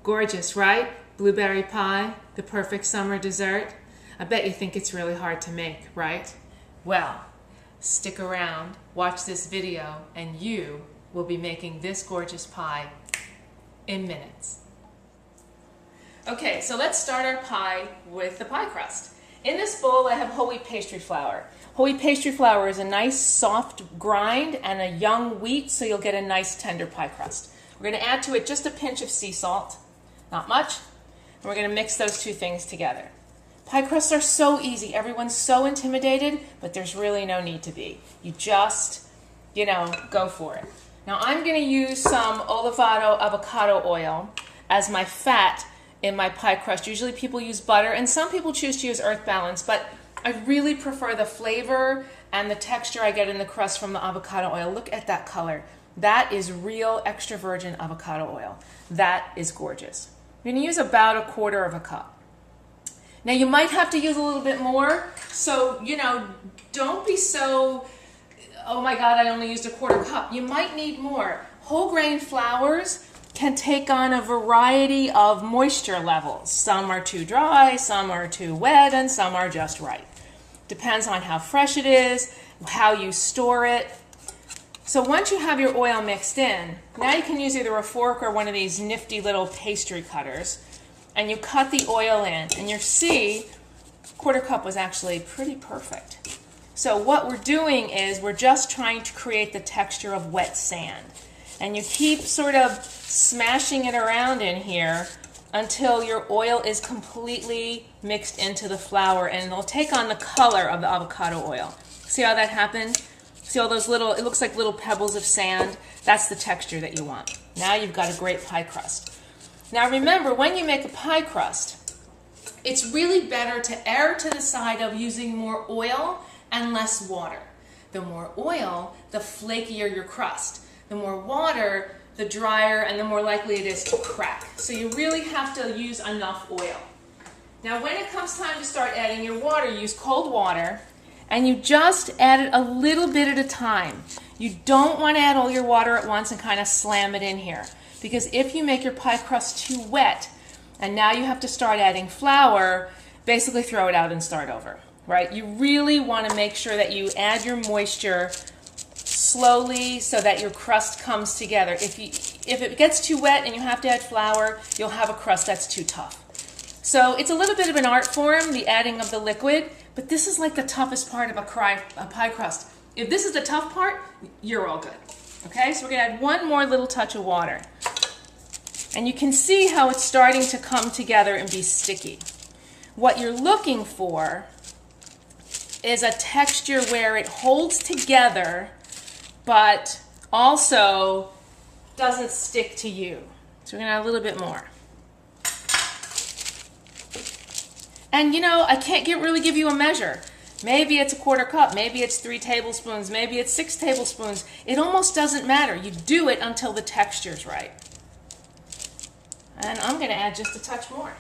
Gorgeous, right? Blueberry pie, the perfect summer dessert. I bet you think it's really hard to make, right? Well, stick around, watch this video, and you will be making this gorgeous pie in minutes. Okay, so let's start our pie with the pie crust. In this bowl, I have whole wheat pastry flour. Whole wheat pastry flour is a nice soft grind and a young wheat, so you'll get a nice tender pie crust. We're going to add to it just a pinch of sea salt, not much, and we're going to mix those two things together. Pie crusts are so easy. Everyone's so intimidated, but there's really no need to be. You just, go for it. Now I'm going to use some olivado avocado oil as my fat in my pie crust. Usually people use butter, and some people choose to use Earth Balance, but I really prefer the flavor and the texture I get in the crust from the avocado oil. Look at that color. That is real extra virgin avocado oil. That is gorgeous. You're going to use about 1/4 cup. Now you might have to use a little bit more, so don't be so, oh my God, I only used 1/4 cup. You might need more. Whole grain flours can take on a variety of moisture levels. Some are too dry, some are too wet, and some are just right. Depends on how fresh it is, how you store it. So once you have your oil mixed in, now you can use either a fork or one of these nifty little pastry cutters, and you cut the oil in, and you see 1/4 cup was actually pretty perfect. So what we're doing is we're just trying to create the texture of wet sand. And you keep sort of smashing it around in here until your oil is completely mixed into the flour, and it'll take on the color of the avocado oil. See how that happened? See all those little, it looks like little pebbles of sand? That's the texture that you want. Now you've got a great pie crust. Now remember, when you make a pie crust, it's really better to err to the side of using more oil and less water. The more oil, the flakier your crust. The more water, the drier, and the more likely it is to crack. So you really have to use enough oil. Now when it comes time to start adding your water, use cold water, and you just add it a little bit at a time. You don't want to add all your water at once and kind of slam it in here, because if you make your pie crust too wet, and now you have to start adding flour, basically throw it out and start over, right? You really want to make sure that you add your moisture slowly so that your crust comes together. If it gets too wet and you have to add flour, you'll have a crust that's too tough. So it's a little bit of an art form, the adding of the liquid, but this is like the toughest part of a pie crust. If this is the tough part, you're all good. Okay, so we're going to add one more little touch of water. And you can see how it's starting to come together and be sticky. What you're looking for is a texture where it holds together but also doesn't stick to you. So we're going to add a little bit more. And I can't really give you a measure. Maybe it's 1/4 cup, maybe it's 3 tablespoons, maybe it's 6 tablespoons. It almost doesn't matter. You do it until the texture's right. And I'm going to add just a touch more.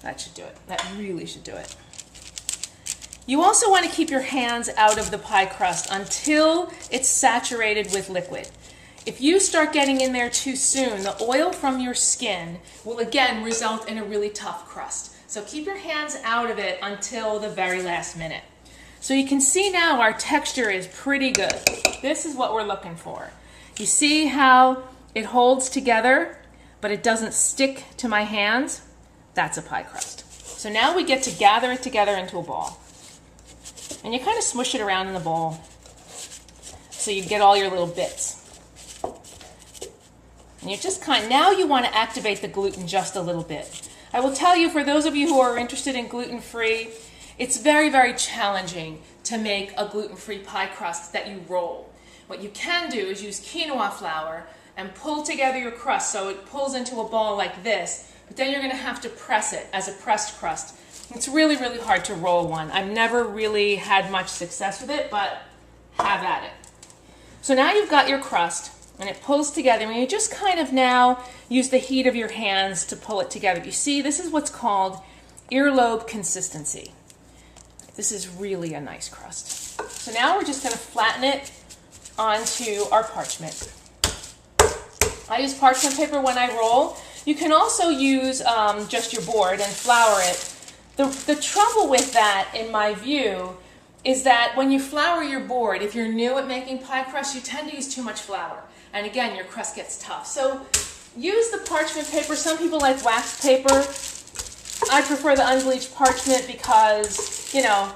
That should do it. That really should do it. You also want to keep your hands out of the pie crust until it's saturated with liquid. If you start getting in there too soon, the oil from your skin will again result in a really tough crust. So keep your hands out of it until the very last minute. So you can see now our texture is pretty good. This is what we're looking for. You see how it holds together, but it doesn't stick to my hands? That's a pie crust. So now we get to gather it together into a ball. And you kind of smush it around in the bowl so you get all your little bits. And you just now you want to activate the gluten just a little bit. I will tell you, for those of you who are interested in gluten-free, it's very, very challenging to make a gluten-free pie crust that you roll. What you can do is use quinoa flour and pull together your crust so it pulls into a ball like this, but then you're going to have to press it as a pressed crust. It's really, really hard to roll one. I've never really had much success with it, but have at it. So now you've got your crust, and it pulls together, and you just kind of now use the heat of your hands to pull it together. You see, this is what's called earlobe consistency. This is really a nice crust. So now we're just going to flatten it onto our parchment. I use parchment paper when I roll. You can also use just your board and flour it. The trouble with that, in my view, is that when you flour your board, if you're new at making pie crust, you tend to use too much flour. And again, your crust gets tough. So use the parchment paper. Some people like wax paper. I prefer the unbleached parchment because, you know,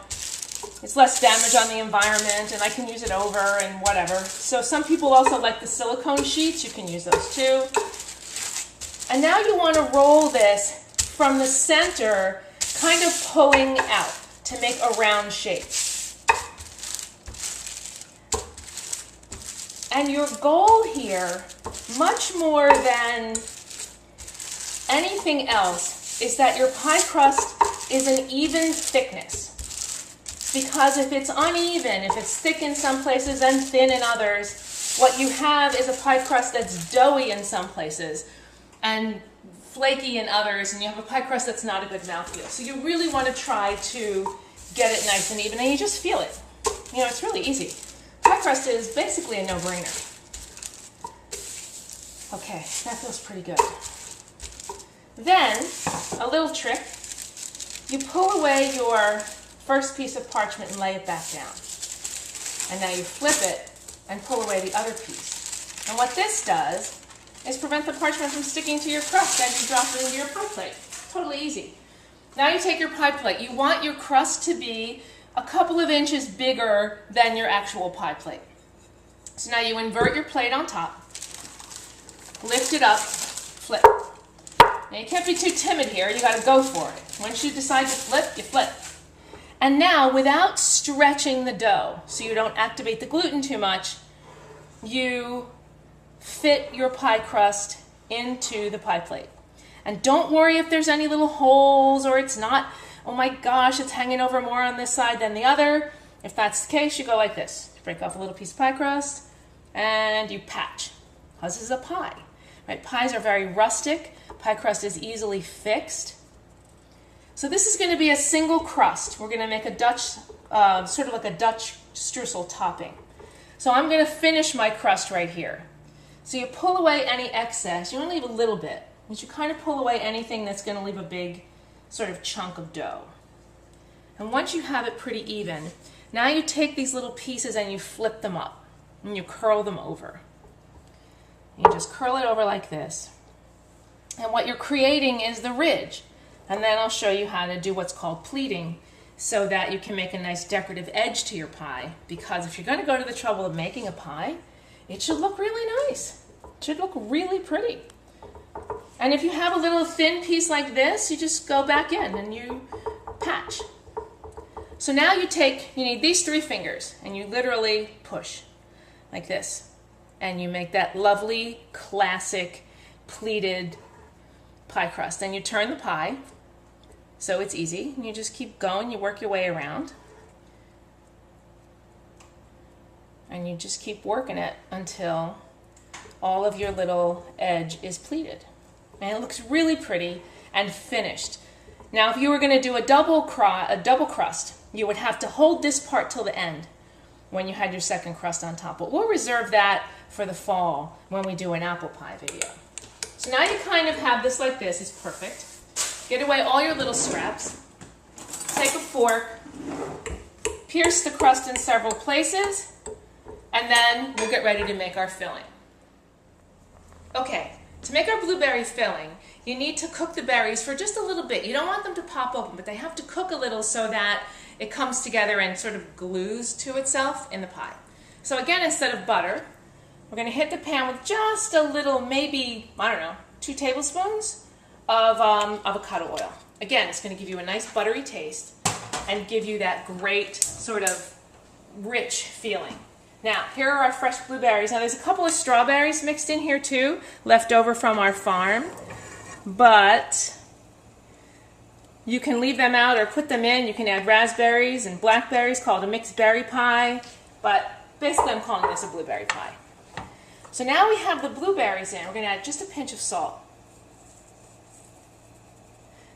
it's less damage on the environment and I can use it over and whatever. So some people also like the silicone sheets. You can use those too. And now you want to roll this from the center, kind of pulling out to make a round shape. And your goal here, much more than anything else, is that your pie crust is an even thickness. Because if it's uneven, if it's thick in some places and thin in others, what you have is a pie crust that's doughy in some places and flaky in others, and you have a pie crust that's not a good mouthfeel. So you really want to try to get it nice and even, and you just feel it. You know, it's really easy. Pie crust is basically a no-brainer. Okay, that feels pretty good. Then, a little trick. You pull away your first piece of parchment and lay it back down. And now you flip it and pull away the other piece. And what this does is prevent the parchment from sticking to your crust as you drop it into your pie plate. Totally easy. Now you take your pie plate. You want your crust to be a couple of inches bigger than your actual pie plate. So now you invert your plate on top, lift it up, flip. Now you can't be too timid here, you got to go for it. Once you decide to flip, you flip. And now, without stretching the dough, so you don't activate the gluten too much, you fit your pie crust into the pie plate. And don't worry if there's any little holes or it's not, oh my gosh, it's hanging over more on this side than the other. If that's the case, you go like this. You break off a little piece of pie crust and you patch. Because this is a pie. Right? Pies are very rustic. Pie crust is easily fixed. So this is going to be a single crust. We're going to make a Dutch, sort of like a Dutch streusel topping. So I'm going to finish my crust right here. So you pull away any excess. You want to leave a little bit. But you kind of pull away anything that's going to leave a big sort of chunk of dough. And once you have it pretty even, now you take these little pieces and you flip them up. And you curl them over. You just curl it over like this. And what you're creating is the ridge. And then I'll show you how to do what's called pleating so that you can make a nice decorative edge to your pie. Because if you're going to go to the trouble of making a pie, it should look really nice. It should look really pretty. And if you have a little thin piece like this, you just go back in and you patch. So now you need these 3 fingers and you literally push like this. And you make that lovely, classic, pleated pie crust. And you turn the pie, so it's easy. And you just keep going, you work your way around. And you just keep working it until all of your little edge is pleated. And it looks really pretty and finished. Now if you were going to do a double crust, you would have to hold this part till the end when you had your second crust on top. But we'll reserve that for the fall when we do an apple pie video. So now you kind of have this like this. It's perfect. Get away all your little scraps. Take a fork, pierce the crust in several places, and then we'll get ready to make our filling. Okay, to make our blueberry filling, you need to cook the berries for just a little bit. You don't want them to pop open, but they have to cook a little so that it comes together and sort of glues to itself in the pie. So again, instead of butter, we're going to hit the pan with just a little, maybe, I don't know, 2 tablespoons of avocado oil. Again, it's going to give you a nice buttery taste and give you that great sort of rich feeling. Now, here are our fresh blueberries. Now, there's a couple of strawberries mixed in here too, left over from our farm, but you can leave them out or put them in. You can add raspberries and blackberries, called a mixed berry pie, but basically I'm calling this a blueberry pie. So now we have the blueberries in. We're going to add just a pinch of salt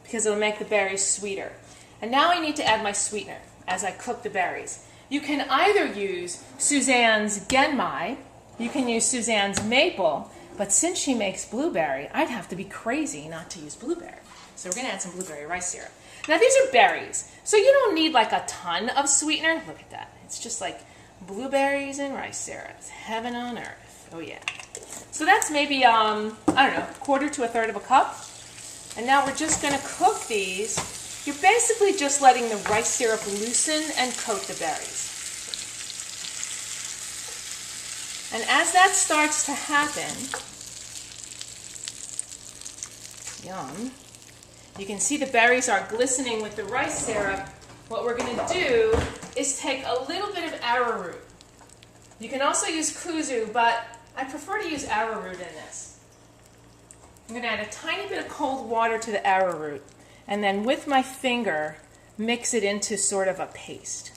because it'll make the berries sweeter. And now I need to add my sweetener as I cook the berries. You can either use Suzanne's Genmai, you can use Suzanne's Maple, But since she makes blueberry, I'd have to be crazy not to use blueberry. So we're going to add some blueberry rice syrup. Now these are berries, so you don't need like a ton of sweetener. Look at that. It's just like blueberries and rice syrup. It's heaven on earth. Oh yeah. So that's maybe, I don't know, 1/4 to 1/3 of a cup. And now we're just going to cook these. You're basically just letting the rice syrup loosen and coat the berries. And as that starts to happen, yum, you can see the berries are glistening with the rice syrup. What we're going to do is take a little bit of arrowroot. You can also use kuzu, but I prefer to use arrowroot in this. I'm going to add a tiny bit of cold water to the arrowroot, and then with my finger, mix it into sort of a paste.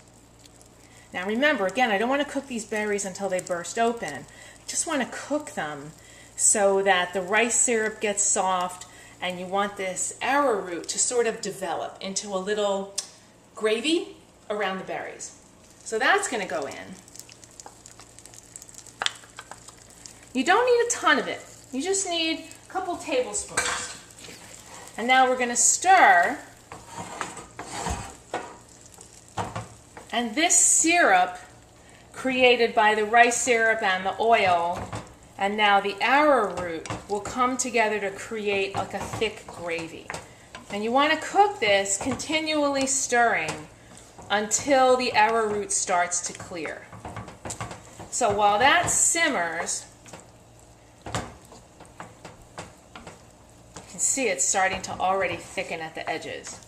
Now remember, again, I don't want to cook these berries until they burst open. I just want to cook them so that the rice syrup gets soft, and you want this arrowroot to sort of develop into a little gravy around the berries. So that's going to go in. You don't need a ton of it. You just need a couple tablespoons. And now we're going to stir. And this syrup created by the rice syrup and the oil and now the arrowroot will come together to create like a thick gravy. And you want to cook this continually stirring until the arrowroot starts to clear. So while that simmers, you can see it's starting to already thicken at the edges.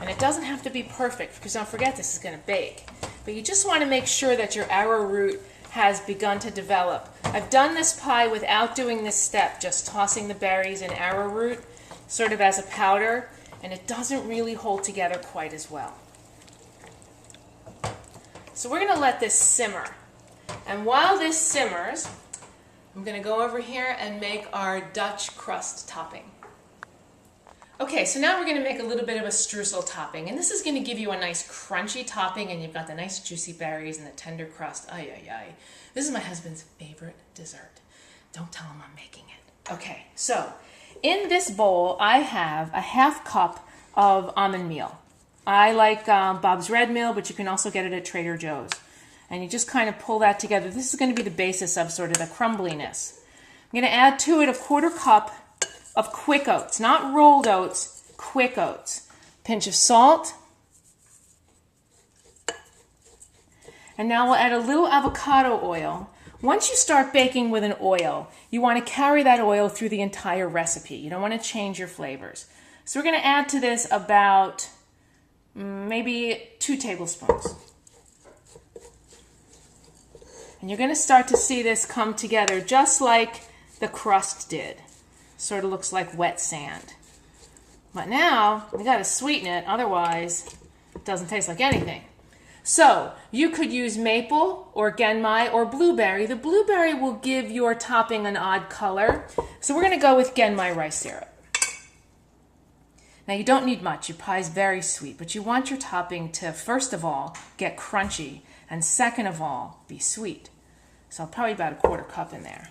And it doesn't have to be perfect, because don't forget this is going to bake. But you just want to make sure that your arrowroot has begun to develop. I've done this pie without doing this step, just tossing the berries in arrowroot sort of as a powder, and it doesn't really hold together quite as well. So we're going to let this simmer. And while this simmers, I'm going to go over here and make our Dutch crust topping. Okay, so now we're going to make a little bit of a streusel topping, and this is going to give you a nice crunchy topping, and you've got the nice juicy berries and the tender crust. Ay, ay, ay. This is my husband's favorite dessert. Don't tell him I'm making it. Okay, so in this bowl, I have a 1/2 cup of almond meal. I like Bob's Red Meal, but you can also get it at Trader Joe's. And you just kind of pull that together. This is going to be the basis of sort of the crumbliness. I'm going to add to it a 1/4 cup of quick oats, not rolled oats, quick oats. Pinch of salt. And now we'll add a little avocado oil. Once you start baking with an oil, you want to carry that oil through the entire recipe. You don't want to change your flavors. So we're going to add to this about maybe 2 tablespoons. And you're going to start to see this come together just like the crust did. Sort of looks like wet sand. But now we got to sweeten it, otherwise it doesn't taste like anything. So you could use maple or genmai or blueberry. The blueberry will give your topping an odd color. So we're going to go with genmai rice syrup. Now you don't need much. Your pie is very sweet, but you want your topping to, first of all, get crunchy, and second of all, be sweet. So probably about a 1/4 cup in there.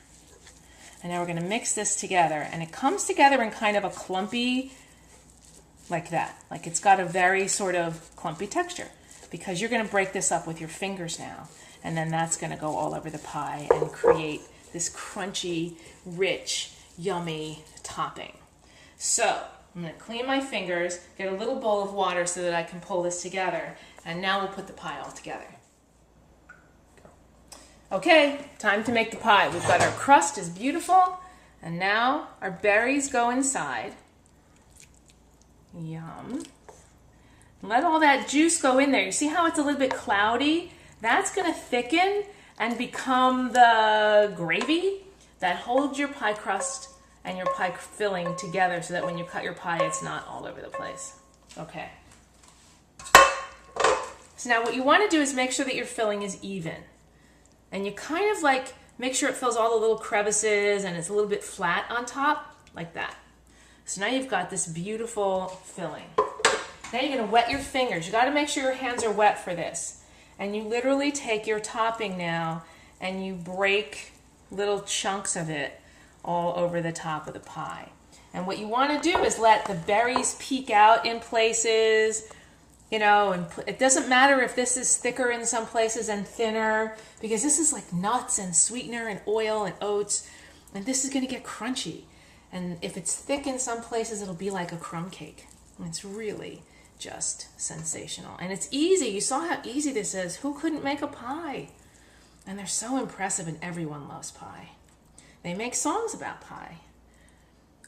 And now we're going to mix this together, and it comes together in kind of a clumpy, like that. Like it's got a very sort of clumpy texture, because you're going to break this up with your fingers now, and then that's going to go all over the pie and create this crunchy, rich, yummy topping. So I'm going to clean my fingers, get a little bowl of water so that I can pull this together, and now we'll put the pie all together. Okay, time to make the pie. We've got our crust is beautiful, and now our berries go inside. Yum. Let all that juice go in there. You see how it's a little bit cloudy? That's going to thicken and become the gravy that holds your pie crust and your pie filling together so that when you cut your pie, it's not all over the place. Okay. So now what you want to do is make sure that your filling is even. And you kind of like make sure it fills all the little crevices and it's a little bit flat on top, like that. So now you've got this beautiful filling. Now you're going to wet your fingers. You got to make sure your hands are wet for this. And you literally take your topping now and you break little chunks of it all over the top of the pie. And what you want to do is let the berries peek out in places, you know, and it doesn't matter if this is thicker in some places and thinner, because this is like nuts and sweetener and oil and oats, and this is going to get crunchy. And if it's thick in some places, it'll be like a crumb cake. And it's really just sensational. And it's easy. You saw how easy this is. Who couldn't make a pie? And they're so impressive, and everyone loves pie. They make songs about pie.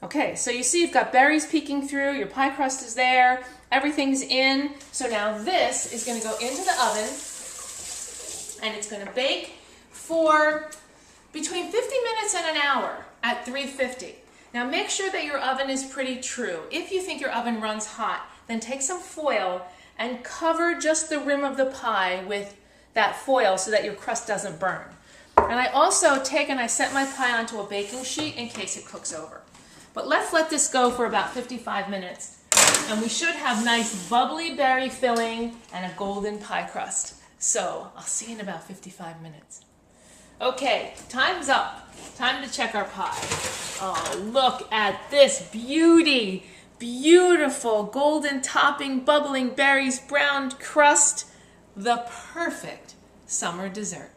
Okay, so you see you've got berries peeking through, your pie crust is there, everything's in. So now this is going to go into the oven, and it's going to bake for between 50 minutes and an hour at 350. Now make sure that your oven is pretty true. If you think your oven runs hot, then take some foil and cover just the rim of the pie with that foil so that your crust doesn't burn. And I also take and I set my pie onto a baking sheet in case it cooks over. But let's let this go for about 55 minutes. And we should have nice bubbly berry filling and a golden pie crust. So I'll see you in about 55 minutes. Okay, time's up. Time to check our pie. Oh, look at this beauty. Beautiful golden topping, bubbling berries, brown crust. The perfect summer dessert.